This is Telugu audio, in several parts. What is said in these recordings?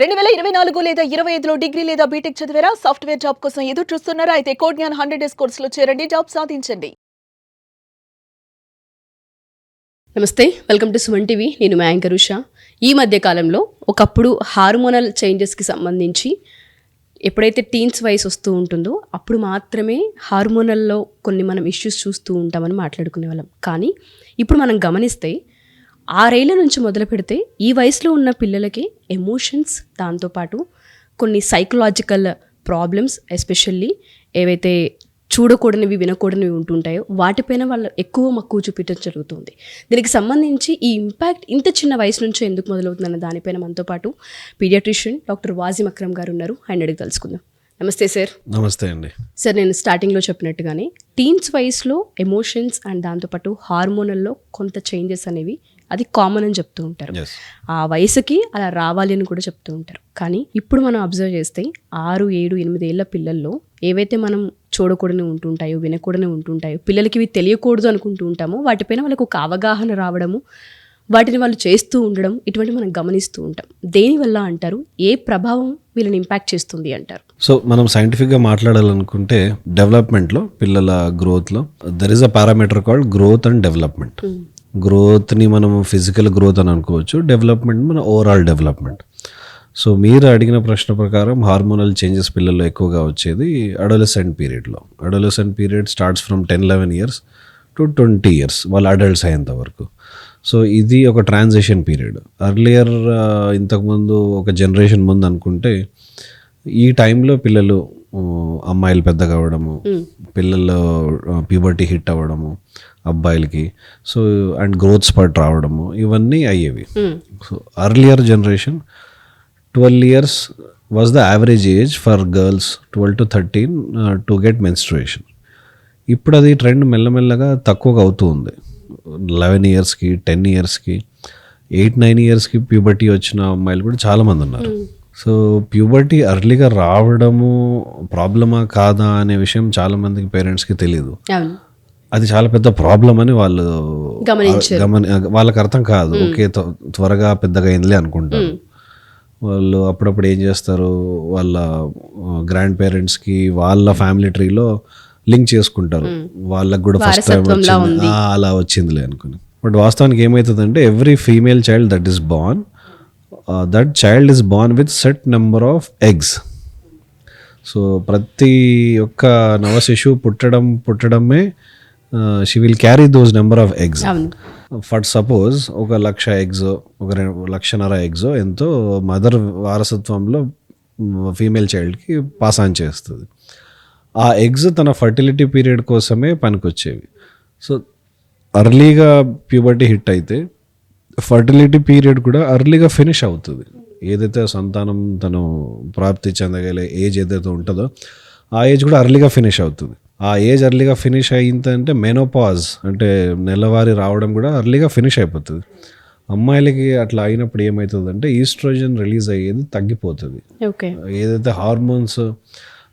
2024 లేదా 25లో డిగ్రీ లేదా బీటెక్ చదివారా? సాఫ్ట్‌వేర్ జాబ్ కోసం ఎదురు చూస్తున్నారా? అయితే కోడ్ జ్ఞాన్ 100 డేస్ కోర్సులో చేరండి, జాబ్ సాధించండి. నమస్తే, వెల్కమ్ టు సుమన్ టీవీ. నేను మా యాంకర్ ఉషా. ఈ మధ్య కాలంలో ఒకప్పుడు హార్మోనల్ చేంజెస్కి సంబంధించి ఎప్పుడైతే టీన్స్ వయసు వస్తూ ఉంటుందో అప్పుడు మాత్రమే హార్మోనల్లో కొన్ని మనం ఇష్యూస్ చూస్తూ ఉంటామని మాట్లాడుకునే వాళ్ళం. కానీ ఇప్పుడు మనం గమనిస్తే 6 ఏళ్ల నుంచి మొదలు పెడితే ఈ వయసులో ఉన్న పిల్లలకి ఎమోషన్స్, దాంతోపాటు కొన్ని సైకలాజికల్ ప్రాబ్లమ్స్, ఎస్పెషల్లీ ఏవైతే చూడకూడనివి, వినకూడనివి ఉంటుంటాయో వాటిపైన వాళ్ళు ఎక్కువ మక్కువ చూపించడం జరుగుతుంది. దీనికి సంబంధించి ఈ ఇంపాక్ట్ ఇంత చిన్న వయసు నుంచి ఎందుకు మొదలవుతుందన్న దానిపైన మనతో పాటు పీడియాట్రిషియన్ డాక్టర్ వాజిం అక్రమ్ గారు ఉన్నారు. ఆయన అడిగి తెలుసుకుందాం. నమస్తే సార్. నమస్తే అండి. సార్, నేను స్టార్టింగ్లో చెప్పినట్టుగానే టీన్స్ వయసులో ఎమోషన్స్ అండ్ దాంతోపాటు హార్మోనల్లో కొంత చేంజెస్ అనేవి అది కామన్ అని చెప్తూ ఉంటారు. ఆ వయసుకి అలా రావాలి అని కూడా చెప్తూ ఉంటారు. కానీ ఇప్పుడు మనం అబ్జర్వ్ చేస్తే 6, 7, 8 ఏళ్ల పిల్లల్లో ఏవైతే మనం చూడకూడని ఉంటుంటాయో, వినకూడని ఉంటుంటాయో, పిల్లలకి ఇవి తెలియకూడదు అనుకుంటూ ఉంటామో వాటిపైన వాళ్ళకు ఒక అవగాహన రావడము, వాటిని వాళ్ళు చేస్తూ ఉండడం, ఇటువంటి మనం గమనిస్తూ ఉంటాం. దేనివల్ల అంటారు? ఏ ప్రభావం వీళ్ళని ఇంపాక్ట్ చేస్తుంది అంటారు? సో మనం సైంటిఫిక్గా మాట్లాడాలనుకుంటే డెవలప్మెంట్లో, పిల్లల గ్రోత్లో there is a parameter called growth and development. గ్రోత్ని మనం ఫిజికల్ గ్రోత్ అని అనుకోవచ్చు, డెవలప్మెంట్ మన ఓవరాల్ డెవలప్మెంట్. సో మీరు అడిగిన ప్రశ్న ప్రకారం హార్మోనల్ చేంజెస్ పిల్లల్లో ఎక్కువగా వచ్చేది అడోలసెంట్ పీరియడ్లో. Adolescent period starts from 10-11 years to 20 years, వాళ్ళు అడల్ట్స్ అయ్యేంత వరకు. సో ఇది ఒక ట్రాన్సిషన్ పీరియడ్. అర్లియర్ ఇంతకుముందు ఒక జనరేషన్ ముందు అనుకుంటే ఈ టైంలో పిల్లలు, అమ్మాయిలు పెద్దగా అవ్వడము, పిల్లలు ప్యూబర్టీ హిట్ అవ్వడము అబ్బాయిలకి, సో అండ్ గ్రోత్ స్పర్ట్ రావడము, ఇవన్నీ అయ్యేవి. So earlier generation 12 years was the average age for girls 12 to 13 to get menstruation. ఇప్పుడు అది ట్రెండ్ మెల్లమెల్లగా తక్కువగా అవుతూ ఉంది. 11 yearsకి, 10 yearsకి, 8-9 yearsకి ప్యూబర్టీ వచ్చిన అమ్మాయిలు కూడా చాలామంది ఉన్నారు. సో ప్యూబర్టీ అర్లీగా రావడము ప్రాబ్లమా కాదా అనే విషయం చాలామందికి పేరెంట్స్కి తెలియదు. అది చాలా పెద్ద ప్రాబ్లం అని వాళ్ళు వాళ్ళకి అర్థం కాదు. ఓకే, త్వరగా పెద్దగా అయిందిలే అనుకుంటారు. వాళ్ళు అప్పుడప్పుడు ఏం చేస్తారు, వాళ్ళ గ్రాండ్ పేరెంట్స్కి వాళ్ళ ఫ్యామిలీ ట్రీలో లింక్ చేసుకుంటారు, వాళ్ళకి కూడా ఫస్ట్ టైం వచ్చింది, అలా వచ్చిందిలే అనుకుని. బట్ వాస్తవానికి ఏమవుతుందంటే every female child that is born, that child is born with set number of eggs. So ప్రతి ఒక్క నవశిశువు పుట్టడమే she will carry those number of eggs. For suppose 1,00,000 eggs, 1,50,000 eggs ఎంతో మదర్ వారసత్వంలో ఫీమేల్ చైల్డ్కి పాస్ ఆన్ చేస్తుంది. ఆ ఎగ్స్ తన ఫర్టిలిటీ పీరియడ్ కోసమే పనికొచ్చేవి. సో అర్లీగా ప్యూబర్టీ హిట్ అయితే ఫర్టిలిటీ పీరియడ్ కూడా అర్లీగా ఫినిష్ అవుతుంది. ఏదైతే సంతానం తను ప్రాప్తి చెందగలే ఏజ్ ఏదైతే ఉంటుందో ఆ ఏజ్ కూడా అర్లీగా ఫినిష్ అవుతుంది. ఆ ఏజ్ అర్లీగా ఫినిష్ అయిందంటే మెనోపాజ్ అంటే నెలవారీ రావడం కూడా అర్లీగా ఫినిష్ అయిపోతుంది. అమ్మాయిలకి అట్లా అయినప్పుడు ఏమవుతుందంటే ఈస్ట్రోజన్ రిలీజ్ అయ్యేది తగ్గిపోతుంది. ఏదైతే హార్మోన్స్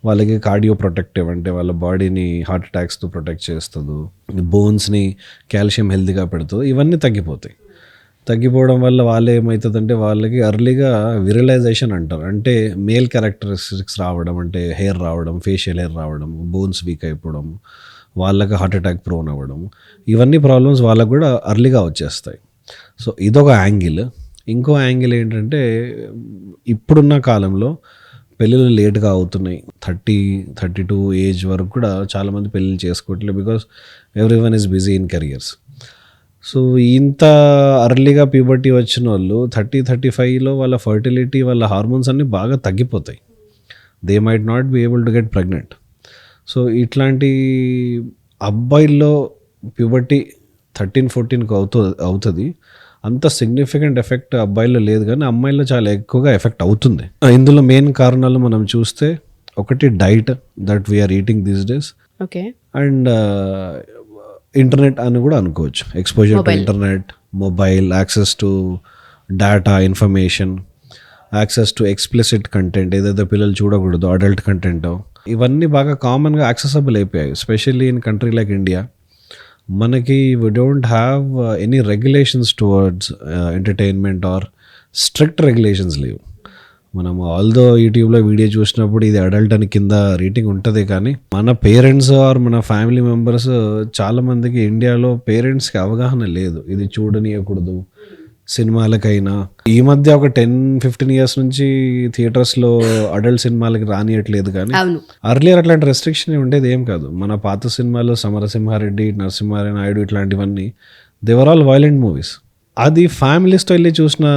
వాళ్ళకి కార్డియో ప్రొటెక్టివ్ అంటే వాళ్ళ బాడీని హార్ట్ అటాక్స్తో ప్రొటెక్ట్ చేస్తుందో, బోన్స్ని కాల్షియం హెల్తీగా పెడుతుందో, ఇవన్నీ తగ్గిపోతాయి. తగ్గిపోవడం వల్ల వాళ్ళు ఏమవుతుందంటే వాళ్ళకి అర్లీగా విరలైజేషన్ అంటారు, అంటే మేల్ క్యారెక్టరిస్టిక్స్ రావడం, అంటే హెయిర్ రావడం, ఫేషియల్ హెయిర్ రావడం, బోన్స్ వీక్ అయిపోవడం, వాళ్ళకి హార్ట్ అటాక్ ప్రోన్ అవ్వడం, ఇవన్నీ ప్రాబ్లమ్స్ వాళ్ళకు కూడా అర్లీగా వచ్చేస్తాయి. సో ఇదొక యాంగిల్. ఇంకో యాంగిల్ ఏంటంటే ఇప్పుడున్న కాలంలో పెళ్ళిళ్ళు లేట్గా అవుతున్నాయి. 30-32 ఏజ్ వరకు కూడా చాలామంది పెళ్ళిళ్ళు చేసుకోవట్లేదు, because every one is busy in careers. So ఇంత అర్లీగా ప్యూబర్టీ వచ్చిన వాళ్ళు 30-35లో వాళ్ళ ఫర్టిలిటీ, వాళ్ళ హార్మోన్స్ అన్నీ బాగా తగ్గిపోతాయి. They might not be able to get pregnant. So ఇట్లాంటి అబ్బాయిల్లో ప్యూబర్టీ 13-14కి అవుతుంది. అంత సిగ్నిఫికెంట్ ఎఫెక్ట్ అబ్బాయిల్లో లేదు, కానీ అమ్మాయిల్లో చాలా ఎక్కువగా ఎఫెక్ట్ అవుతుంది. ఇందులో మెయిన్ కారణాలు మనం చూస్తే ఒకటి diet that we're eating these days, and internet అని కూడా అనుకోవచ్చు. Exposure to internet, mobile, access to data, information, access to explicit content, ఏదైతే పిల్లలు చూడకూడదు అడల్ట్ కంటెంట్, ఇవన్నీ బాగా కామన్గా యాక్సెసబుల్ అయిపోయాయి. Especially in country like India మనకి we don't have any regulations towards entertainment or strict regulations లేవు. మనం ఆల్దో యూట్యూబ్లో వీడియో చూసినప్పుడు ఇది అడల్ట్ అని కింద రేటింగ్ ఉంటుంది, కానీ మన పేరెంట్స్ ఆర్ మన ఫ్యామిలీ మెంబర్స్ చాలామందికి ఇండియాలో పేరెంట్స్కి అవగాహన లేదు, ఇది చూడనీయకూడదు సినిమాలకైనా. ఈ మధ్య ఒక 10-15 ఇయర్స్ నుంచి థియేటర్స్లో అడల్ట్ సినిమాలకి రానియట్లేదు, కానీ అవును. అర్లియర్ అట్లాంటి రెస్ట్రిక్షన్ ఉండేది ఏం కాదు. మన పాత సినిమాలు సమరసింహారెడ్డి, నరసింహారాయుడు ఇట్లాంటివన్నీ దేవర్ ఆల్ వైలెంట్ మూవీస్. అది ఫ్యామిలీస్తో వెళ్ళి చూసిన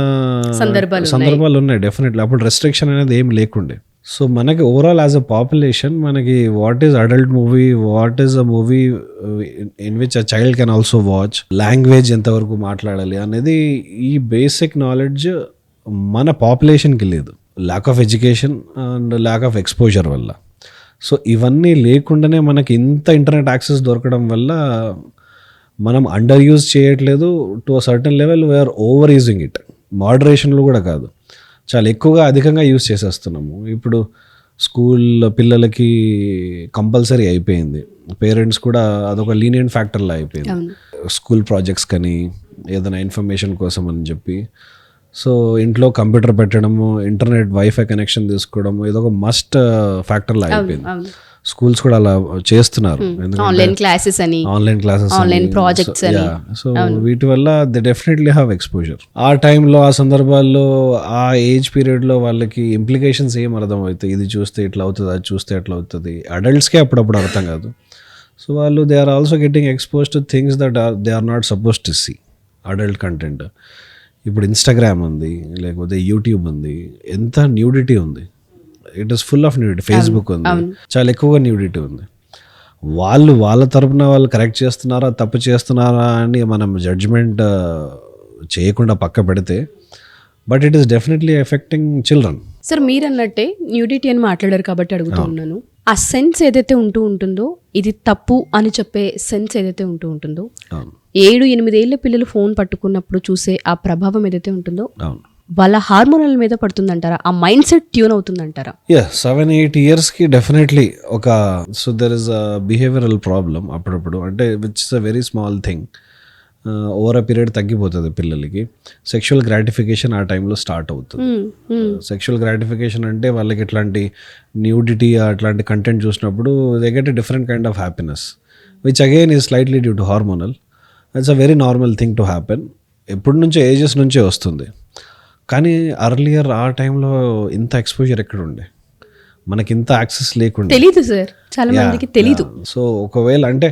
సందర్భాలు ఉన్నాయి డెఫినెట్లీ. అప్పుడు రెస్ట్రిక్షన్ అనేది ఏం లేకుండే. సో మనకి ఓవరాల్ యాజ్ అ పాపులేషన్ మనకి what is adult movie, what is a movie in which a child can also watch, language ఎంతవరకు మాట్లాడాలి అనేది ఈ బేసిక్ నాలెడ్జ్ మన పాపులేషన్కి లేదు, lack of education and lack of exposure వల్ల. సో ఇవన్నీ లేకుండానే మనకి ఇంత ఇంటర్నెట్ యాక్సెస్ దొరకడం వల్ల మనం అండర్ యూజ్ చేయట్లేదు, to a certain level we are over using it. మోడరేషన్లో కూడా కాదు, చాలా ఎక్కువగా అధికంగా యూజ్ చేసేస్తున్నాము. ఇప్పుడు స్కూల్ పిల్లలకి కంపల్సరీ అయిపోయింది, పేరెంట్స్ కూడా అదొక లీనియంట్ ఫ్యాక్టర్లా అయిపోయింది. స్కూల్ ప్రాజెక్ట్స్ కానీ ఏదైనా ఇన్ఫర్మేషన్ కోసం అని చెప్పి, సో ఇంట్లో కంప్యూటర్ పెట్టడము, ఇంటర్నెట్ వైఫై కనెక్షన్ తీసుకోవడము ఇదొక మస్ట్ ఫ్యాక్టర్లా అయిపోయింది. స్కూల్స్ కూడా అలా చేస్తున్నారు, ఆన్లైన్ క్లాసెస్ అని, ఆన్లైన్ క్లాసెస్, ఆన్లైన్ ప్రాజెక్ట్స్ అని. సో వీటి వల్ల దే డెఫినెట్లీ హ్యావ్ ఎక్స్పోజర్. ఆ టైంలో ఆ సందర్భాల్లో ఆ ఏజ్ పీరియడ్లో వాళ్ళకి ఇంప్లికేషన్స్ ఏం అర్థం అవుతాయి, ఇది చూస్తే ఇట్లా అవుతుంది, అది చూస్తే ఎట్లా అవుతుంది, అడల్ట్స్కే అప్పుడప్పుడు అర్థం కాదు. సో వాళ్ళు they are also getting expose to things that they are not suppose to see, adult content. ఇప్పుడు ఇన్స్టాగ్రామ్ ఉంది, లేకపోతే యూట్యూబ్ ఉంది, ఎంత న్యూడిటీ ఉంది, it is full of nudity. Facebook ఉంది, చాలా ఎక్కువగా న్యూడిటీ ఉంది. వాళ్ళ తరపున వాళ్ళు కరెక్ట్ చేస్తున్నారా తప్పు చేస్తున్నారా అని మనం జడ్జ్మెంట్ చేయకుండా పక్క పెడితే, but it is definitely effecting children. Sir మీరు అన్నట్టే న్యూడిటీ అని మాట్లాడారు కాబట్టి అడుగుతూ ఉన్నాను, ఆ సెన్స్ ఏదైతే ఉంటుందో ఇది తప్పు అని చెప్పే సెన్స్ ఏదైతే ఉంటుందో 7-8 ఏళ్ల పిల్లలు ఫోన్ పట్టుకున్నప్పుడు చూసే ఆ ప్రభావం ఏదైతే ఉంటుందో వాళ్ళ హార్మోనల్ మీద పడుతుందంటారా, ఆ మైండ్ సెట్ ట్యూన్ అవుతుందంటారా? 7-8 ఇయర్స్కి డెఫినెట్లీ ఒక, so there is a behavioural problem అప్పుడప్పుడు, అంటే which is a very small thing, over a period తగ్గిపోతుంది పిల్లలకి. సెక్షువల్ గ్రాటిఫికేషన్ ఆ టైంలో స్టార్ట్ అవుతుంది. సెక్షువల్ గ్రాటిఫికేషన్ అంటే వాళ్ళకి ఇట్లాంటి న్యూడిటీ అట్లాంటి కంటెంట్ చూసినప్పుడు they get a different kind of happiness, which again is slightly due to hormonal. It's a very normal thing to happen, ఎప్పటి నుంచో ఏజెస్ నుంచే వస్తుంది. కానీ అర్లియర్ ఆ టైంలో ఇంత ఎక్స్పోజర్ ఎక్కడ ఉండే, మనకి ఇంత యాక్సెస్ లేకుండా, తెలీదు సార్, చాలా మందికి తెలీదు. సో ఒకవేళ అంటే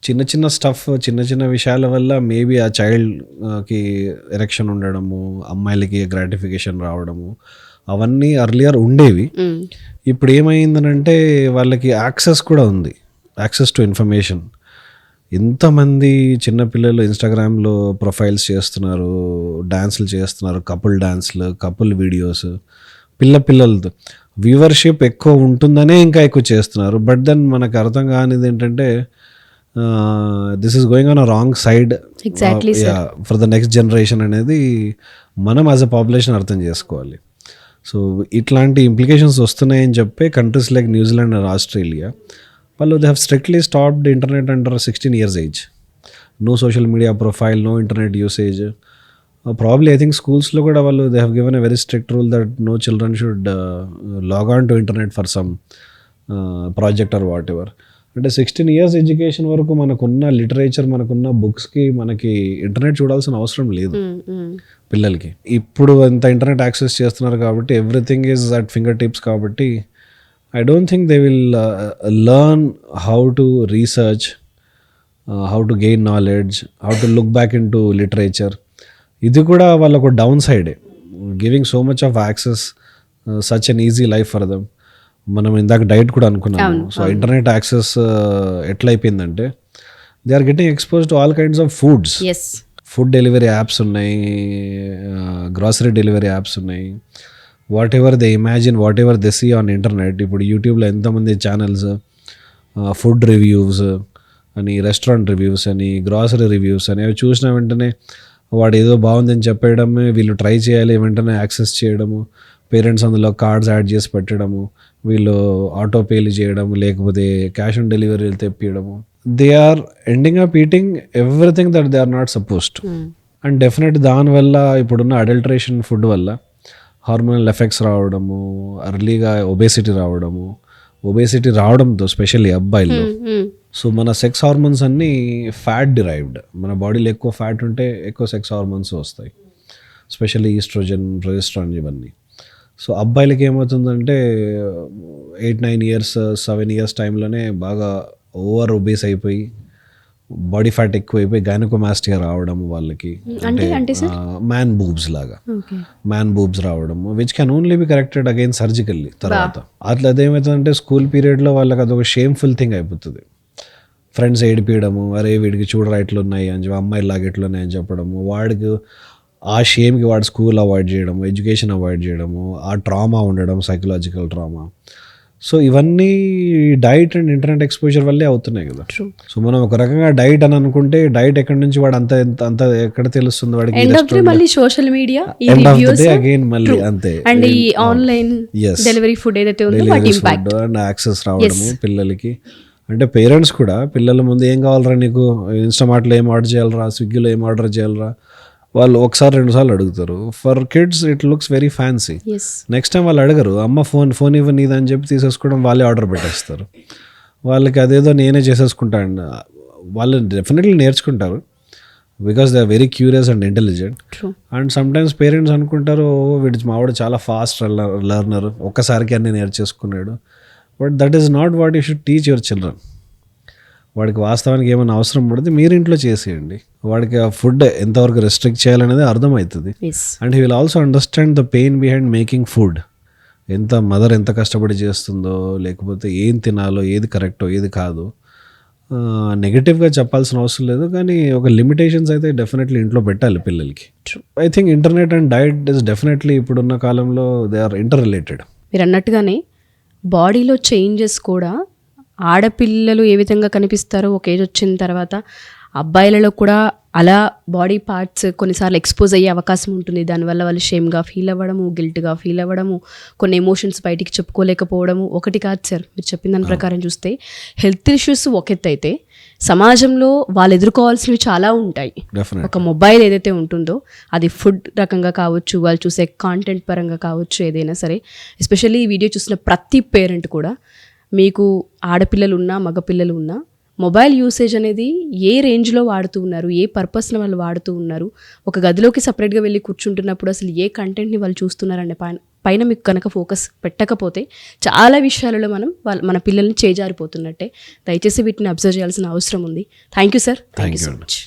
చిన్న స్టఫ్, చిన్న విషయాల వల్ల మేబీ ఆ చైల్డ్కి ఎరెక్షన్ ఉండడము, అమ్మాయిలకి గ్రాటిఫికేషన్ రావడము, అవన్నీ అర్లియర్ ఉండేవి. ఇప్పుడు ఏమైందనంటే వాళ్ళకి యాక్సెస్ కూడా ఉంది, యాక్సెస్ టు ఇన్ఫర్మేషన్. ఎంతమంది చిన్నపిల్లలు ఇన్స్టాగ్రామ్లో ప్రొఫైల్స్ చేస్తున్నారు, డాన్సులు చేస్తున్నారు, కపుల్ డాన్స్లు, కపుల్ వీడియోస్, పిల్లలతో వ్యూవర్షిప్ ఎక్కువ ఉంటుందనే ఇంకా ఎక్కువ చేస్తున్నారు. బట్ దెన్ మనకు అర్థం కానిది ఏంటంటే this is going on a wrong side for the next generation అనేది మనం యాజ్ అ పాపులేషన్ అర్థం చేసుకోవాలి. సో ఇట్లాంటి ఇంప్లికేషన్స్ వస్తున్నాయని చెప్పి countries like New Zealand and Australia వాళ్ళు they have strictly stopped internet under 16 years age. No social media profile, no internet usage. Probably I think స్కూల్స్లో కూడా వాళ్ళు they have given a very strict rule that no children should log on to internet for some project or whatever. అంటే 16 years ఎడ్యుకేషన్ వరకు మనకున్న లిటరేచర్, మనకున్న బుక్స్కి మనకి ఇంటర్నెట్ చూడాల్సిన అవసరం లేదు పిల్లలకి. ఇప్పుడు అంత ఇంటర్నెట్ యాక్సెస్ చేస్తున్నారు కాబట్టి everything is at finger tips. కాబట్టి I don't think they will learn how to research, how to gain knowledge, how to look back into literature. ఇది కూడా వాళ్ళకు డౌన్ సైడే, giving so much of access, such an easy life for them. మనం ఇందాక డైట్ కూడా అనుకున్నాము. సో ఇంటర్నెట్ యాక్సెస్ ఎట్లా అయిపోయిందంటే they are getting expose to all kinds of foods. Food delivery apps ఉన్నాయి, గ్రాసరీ డెలివరీ యాప్స్ ఉన్నాయి. Whatever they imagine, whatever they see on internet. ఇప్పుడు యూట్యూబ్లో ఎంతమంది ఛానల్స్ ఫుడ్ రివ్యూస్ అని, రెస్టారెంట్ రివ్యూస్ అని, గ్రాసరీ రివ్యూస్ అని, అవి చూసిన వెంటనే వాడు ఏదో బాగుందని చెప్పేయడమే, వీళ్ళు ట్రై చేయాలి, వెంటనే యాక్సెస్ చేయడము, పేరెంట్స్ అందులో కార్డ్స్ యాడ్ చేసి పెట్టడము, వీళ్ళు ఆటో పేలు చేయడము, లేకపోతే క్యాష్ ఆన్ డెలివరీలు తెప్పియడము. They are ending up eating everything that they are not supposed. And definite దానివల్ల ఇప్పుడున్న అడల్టరేషన్ ఫుడ్ వల్ల హార్మోనల్ ఎఫెక్ట్స్ రావడము, అర్లీగా ఒబేసిటీ రావడంతో స్పెషల్లీ అబ్బాయిల్లో. సో మన సెక్స్ హార్మోన్స్ అన్నీ ఫ్యాట్ డిరైవ్డ్. మన బాడీలో ఎక్కువ ఫ్యాట్ ఉంటే ఎక్కువ సెక్స్ హార్మోన్స్ వస్తాయి, స్పెషల్లీ ఈస్ట్రోజన్, ప్రొజెస్ట్రాన్ ఇవన్నీ. సో అబ్బాయిలకి ఏమవుతుందంటే 8-9 ఇయర్స్ 7 ఇయర్స్ టైంలోనే బాగా ఓవర్ ఒబేస్ అయిపోయి బాడీ ఫ్యాట్ ఎక్కువైపోయి గైనకోమాస్టియా రావడం వాళ్ళకి, అంటే మ్యాన్ బూబ్స్ లాగా మ్యాన్ బూబ్స్ రావడం, which can only be corrected again surgically. తర్వాత అట్లా అదేమవుతుందంటే స్కూల్ పీరియడ్లో వాళ్ళకి అదొక షేమ్ఫుల్ థింగ్ అయిపోతుంది. ఫ్రెండ్స్ ఏడిపించడము, అరే వీడికి చూడరా ఇట్లున్నాయి అని చెప్పి, అమ్మాయిలాగా ఇట్లున్నాయి అని చెప్పడము, వాడికి ఆ షేమ్కి వాడు స్కూల్ అవాయిడ్ చేయడము, ఎడ్యుకేషన్ అవాయిడ్ చేయడము, ఆ ట్రామా ఉండడం, సైకలాజికల్ ట్రామా. సో ఇవన్నీ డైట్ అండ్ ఇంటర్నెట్ ఎక్స్పోజర్ వల్లే అవుతున్నాయి కదా. సో మనం ఒక రకంగా డైట్ అని అనుకుంటే డైట్ ఎక్కడి నుంచి వాడు అంత ఎక్కడ తెలుస్తుంది వాడికి, మళ్ళీ సోషల్ మీడియా అగైన్ మళ్ళీ అంతే, అండ్ ఈ ఆన్లైన్ డెలివరీ ఫుడ్ ఏదైతే ఉందో వాటి ఇంపాక్ట్ అండ్ యాక్సెస్ రావడము పిల్లలకి. అంటే పేరెంట్స్ కూడా పిల్లల ముందు ఏం కావాలరా నీకు, ఇన్స్టామార్ట్లో ఏం ఆర్డర్ చేయాలరా, స్విగ్గీలో ఏం ఆర్డర్ చేయాలరా, వాళ్ళు ఒకసారి 2 సార్లు అడుగుతారు. For kids it looks very fancy. Next time వాళ్ళు అడగరు, అమ్మ ఫోన్ ఇవ్వని ఇదని చెప్పి తీసేసుకోవడం, వాళ్ళే ఆర్డర్ పెట్టేస్తారు. వాళ్ళకి అదేదో నేనే చేసేసుకుంటాను, వాళ్ళు డెఫినెట్లీ నేర్చుకుంటారు because they are very curious and intelligent. And sometimes parents అనుకుంటారు వీడి మావాడు చాలా ఫాస్ట్ లెర్నర్, ఒక్కసారికి అన్నీ నేర్చేసుకున్నాడు. But that is not what you should teach your children. వాడికి వాస్తవానికి ఏమైనా అవసరం పడితే మీరు ఇంట్లో చేసేయండి, వాడికి ఆ ఫుడ్ ఎంతవరకు రెస్ట్రిక్ట్ చేయాలనేది అర్థమవుతుంది. And he will also understand the pain behind making food. Mother ఎంత కష్టపడి చేస్తుందో, లేకపోతే ఏం తినాలో, ఏది కరెక్టో ఏది కాదు. నెగిటివ్గా చెప్పాల్సిన అవసరం లేదు, కానీ ఒక లిమిటేషన్స్ అయితే డెఫినెట్లీ ఇంట్లో పెట్టాలి పిల్లలకి. I think internet and diet is definitely ఇప్పుడున్న కాలంలో దే ఆర్ ఇంటర్ రిలేటెడ్. మీరు అన్నట్టుగానే బాడీలో చేంజెస్ కూడా ఆడపిల్లలు ఏ విధంగా కనిపిస్తారో ఒక ఏజ్ వచ్చిన తర్వాత అబ్బాయిలలో కూడా అలా బాడీ పార్ట్స్ కొన్నిసార్లు ఎక్స్పోజ్ అయ్యే అవకాశం ఉంటుంది. దానివల్ల వాళ్ళు షేమ్గా ఫీల్ అవ్వడము, గిల్ట్గా ఫీల్ అవ్వడము, కొన్ని ఎమోషన్స్ బయటికి చెప్పుకోలేకపోవడము. ఒకటి కాదు సార్, మీరు చెప్పిన దాని ప్రకారం చూస్తే హెల్త్ ఇష్యూస్ ఒక ఎత్తు అయితే సమాజంలో వాళ్ళు ఎదుర్కోవాల్సినవి చాలా ఉంటాయి. ఒక మొబైల్ ఏదైతే ఉంటుందో అది ఫుడ్ రకంగా కావచ్చు, వాళ్ళు చూసే కాంటెంట్ పరంగా కావచ్చు, ఏదైనా సరే. ఎస్పెషల్లీ ఈ వీడియో చూసిన ప్రతి పేరెంట్ కూడా, మీకు ఆడపిల్లలు ఉన్నా మగపిల్లలు ఉన్నా, మొబైల్ యూసేజ్ అనేది ఏ రేంజ్లో వాడుతూ ఉన్నారు, ఏ పర్పస్ని వాళ్ళు వాడుతూ ఉన్నారు, ఒక గదిలోకి సపరేట్గా వెళ్ళి కూర్చుంటున్నప్పుడు అసలు ఏ కంటెంట్ని వాళ్ళు చూస్తున్నారనే పైన మీకు కనుక ఫోకస్ పెట్టకపోతే చాలా విషయాలలో మన పిల్లల్ని చేజారిపోతున్నట్టే. దయచేసి వీటిని అబ్జర్వ్ చేయాల్సిన అవసరం ఉంది. Thank you sir, thank you so much.